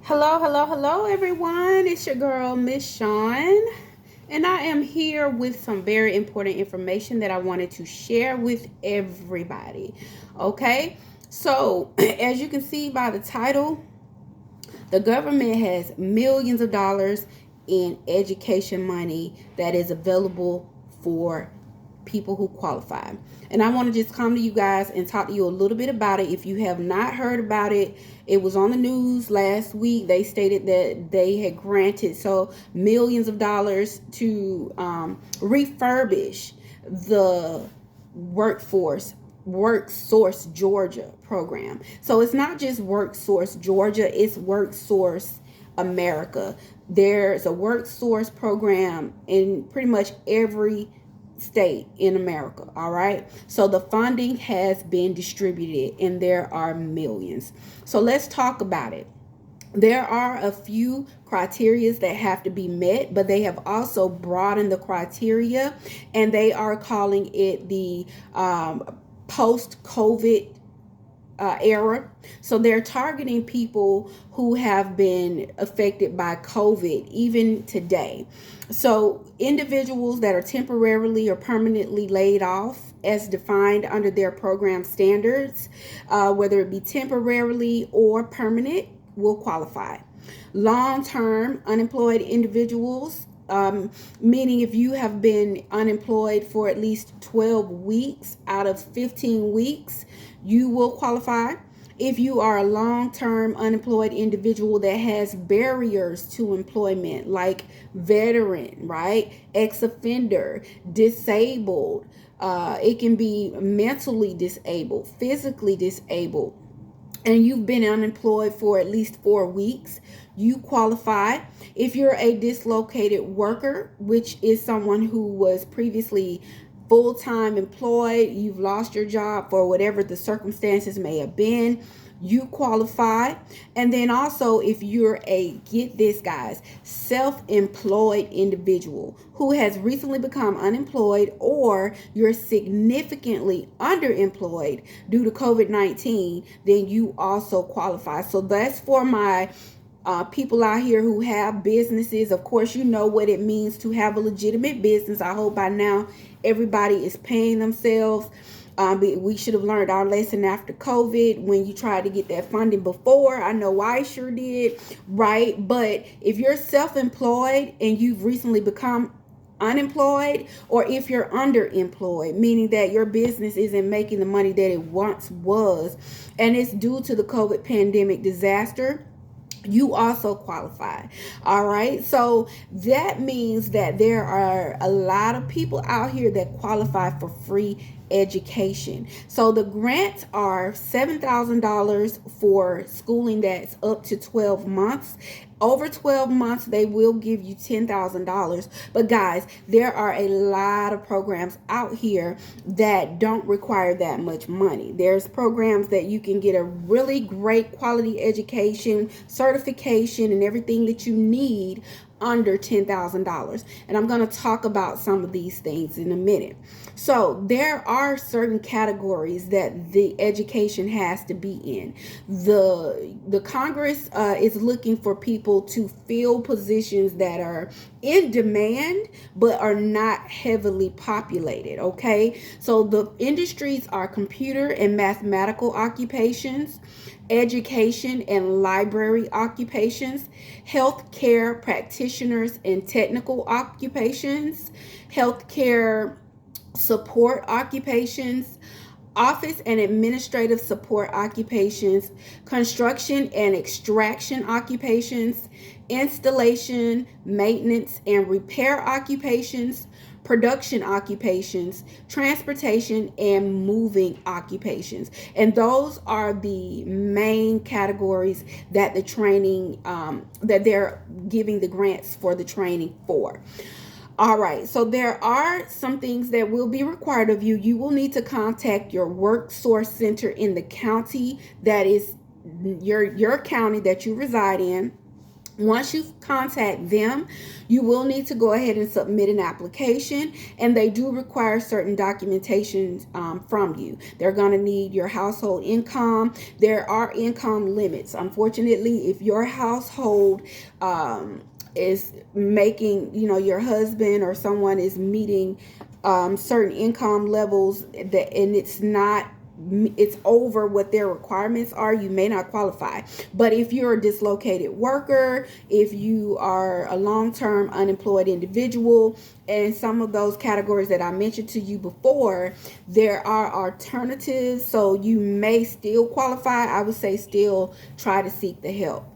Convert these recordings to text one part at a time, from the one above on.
Hello, hello, hello, everyone. It's your girl, Miss Shawn, and I am here with some very important information that I wanted to share with everybody. Okay, so as you can see by the title, the government has millions of dollars in education money that is available for people who qualify. And I want to just come to you guys and talk to you a little bit about it. If you have not heard about it, it was on the news last week. They stated that they had granted millions of dollars to refurbish the workforce WorkSource Georgia program. So it's not just WorkSource Georgia, it's WorkSource America. There's a WorkSource program in pretty much every state in America. All right. So the funding has been distributed and there are millions. So let's talk about it. There are a few criteria that have to be met, but they have also broadened the criteria and they are calling it the post-COVID era. So they're targeting people who have been affected by COVID even today. So individuals that are temporarily or permanently laid off as defined under their program standards, whether it be temporarily or permanent, will qualify. Long-term unemployed individuals, meaning if you have been unemployed for at least 12 weeks out of 15 weeks, you will qualify. If you are a long-term unemployed individual that has barriers to employment, like veteran, right, ex-offender, disabled, it can be mentally disabled, physically disabled, and you've been unemployed for at least 4 weeks, you qualify. If you're a dislocated worker, which is someone who was previously full-time employed, you've lost your job for whatever the circumstances may have been, you qualify. And then also, if you're get this guys, self-employed individual who has recently become unemployed, or you're significantly underemployed due to COVID-19, then you also qualify. So that's for my people out here who have businesses. Of course, you know what it means to have a legitimate business. I hope by now everybody is paying themselves. We should have learned our lesson after COVID when you tried to get that funding before. I know I sure did, right? But if you're self-employed and you've recently become unemployed, or if you're underemployed, meaning that your business isn't making the money that it once was, and it's due to the COVID pandemic disaster, you also qualify. All right. So that means that there are a lot of people out here that qualify for free education. So the grants are $7,000 for schooling that's up to 12 months. Over 12 months, they will give you $10,000. But guys, there are a lot of programs out here that don't require that much money. There's programs that you can get a really great quality education, certification, and everything that you need under $10,000. And I'm going to talk about some of these things in a minute. So there are certain categories that the education has to be in. The Congress is looking for people to fill positions that are in demand but are not heavily populated. Okay, so the industries are computer and mathematical occupations, education and library occupations, healthcare practitioners and technical occupations, healthcare support occupations, office and administrative support occupations, construction and extraction occupations, installation, maintenance, and repair occupations, production occupations, transportation, and moving occupations. And those are the main categories that the training, that they're giving the grants for the training for. All right, so there are some things that will be required of you. You will need to contact your WorkSource center in the county that is your county that you reside in. Once you contact them, you will need to go ahead and submit an application, and they do require certain documentation from you. They're going to need your household income. There are income limits. Unfortunately, if your household is making, your husband or someone is meeting certain income levels and it's over what their requirements are, you may not qualify. But if you're a dislocated worker, if you are a long-term unemployed individual, and some of those categories that I mentioned to you before, there are alternatives, so you may still qualify. I would say still try to seek the help.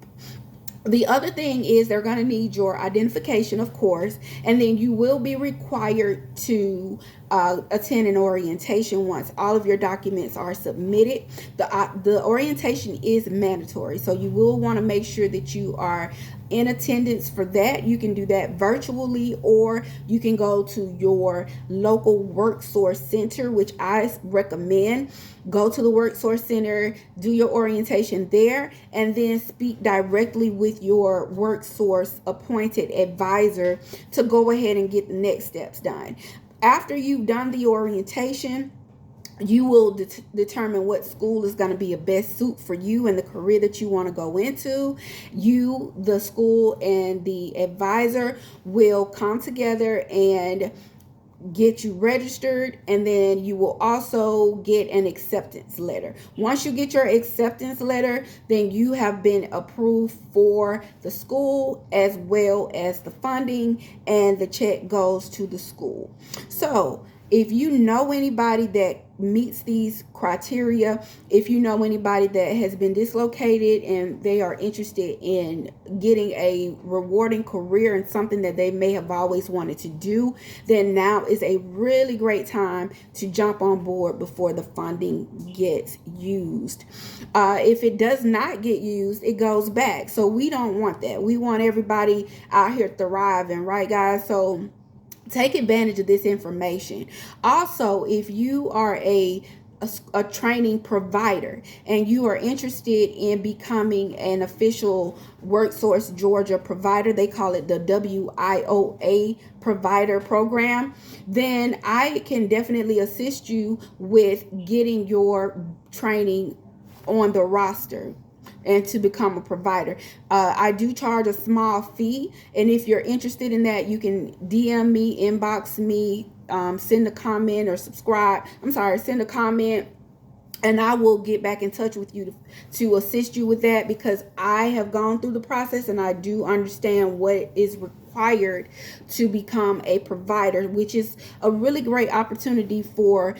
The other thing is they're going to need your identification, of course, and then you will be required to attend an orientation once all of your documents are submitted. The orientation is mandatory, so you will want to make sure that you are in attendance for that. You can do that virtually, or you can go to your local WorkSource Center, which I recommend. Go to the WorkSource Center, do your orientation there, and then speak directly with your WorkSource appointed advisor to go ahead and get the next steps done. After you've done the orientation, you will determine what school is going to be a best suit for you and the career that you want to go into. You, the school, and the advisor will come together and get you registered, and then you will also get an acceptance letter. Once you get your acceptance letter, then you have been approved for the school as well as the funding, and the check goes to the school. So if you know anybody that meets these criteria, if you know anybody that has been dislocated and they are interested in getting a rewarding career in something that they may have always wanted to do, then now is a really great time to jump on board before the funding gets used. If it does not get used, it goes back. So we don't want that. We want everybody out here thriving, right, guys? So take advantage of this information. Also, if you are a training provider and you are interested in becoming an official WorkSource Georgia provider, they call it the WIOA Provider Program, then I can definitely assist you with getting your training on the roster and to become a provider. I do charge a small fee, and if you're interested in that, you can DM me, inbox me, send a comment, or send a comment, and I will get back in touch with you to assist you with that, because I have gone through the process and I do understand what is required to become a provider, which is a really great opportunity for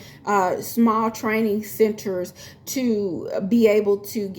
small training centers to be able to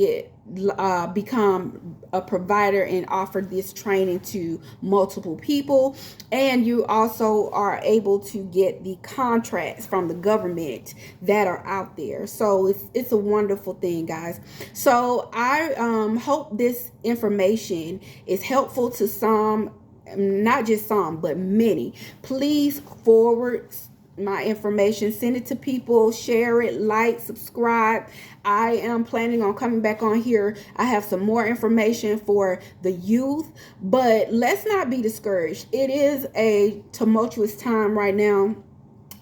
become a provider and offer this training to multiple people. And you also are able to get the contracts from the government that are out there. So it's a wonderful thing, guys. So I hope this information is helpful to some, not just some, but many. Please forward my information, send it to people, share it, like, subscribe. I am planning on coming back on here. I have some more information for the youth, but let's not be discouraged. It is a tumultuous time right now.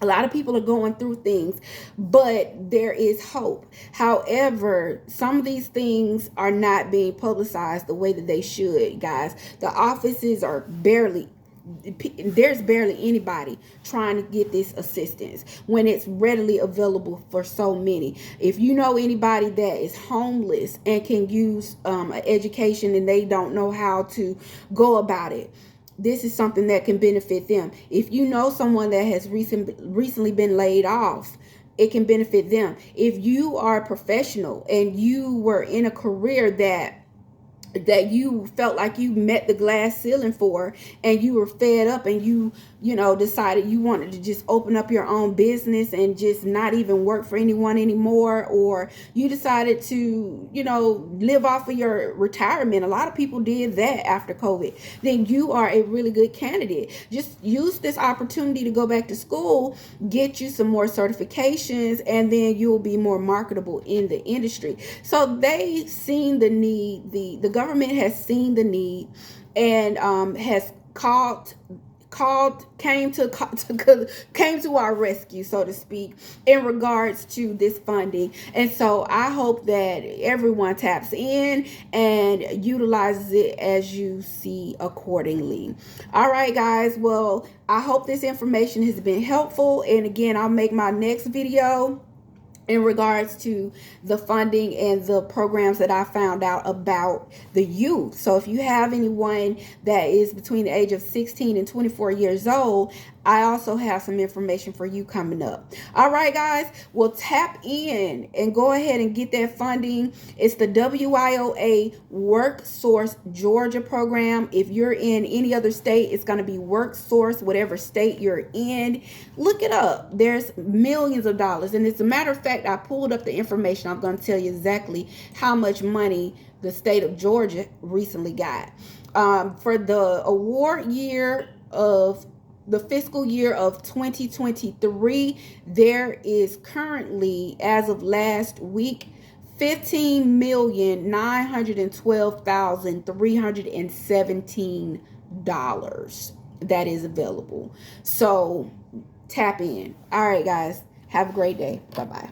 A lot of people are going through things, but there is hope. However, some of these things are not being publicized the way that they should, guys. The offices are there's barely anybody trying to get this assistance when it's readily available for so many. If you know anybody that is homeless and can use an education and they don't know how to go about it, this is something that can benefit them. If you know someone that has recently been laid off, it can benefit them. If you are a professional and you were in a career that you felt like you met the glass ceiling for, and you were fed up, and you decided you wanted to just open up your own business and just not even work for anyone anymore, or you decided to live off of your retirement. A lot of people did that after COVID. Then you are a really good candidate. Just use this opportunity to go back to school, get you some more certifications, and then you'll be more marketable in the industry. So they've seen the need. The government has seen the need and has came to our rescue, so to speak, in regards to this funding. And so I hope that everyone taps in and utilizes it as you see accordingly. All right, guys, well, I hope this information has been helpful, and again, I'll make my next video in regards to the funding and the programs that I found out about the youth. So if you have anyone that is between the age of 16 and 24 years old, I also have some information for you coming up. All right, guys, well, tap in and go ahead and get that funding. It's the WIOA WorkSource Georgia program. If you're in any other state, it's going to be WorkSource, whatever state you're in. Look it up. There's millions of dollars. And as a matter of fact, I pulled up the information. I'm going to tell you exactly how much money the state of Georgia recently got. For the award year of the fiscal year of 2023, there is currently, as of last week, $15,912,317 that is available. So tap in. All right, guys, have a great day. Bye-bye.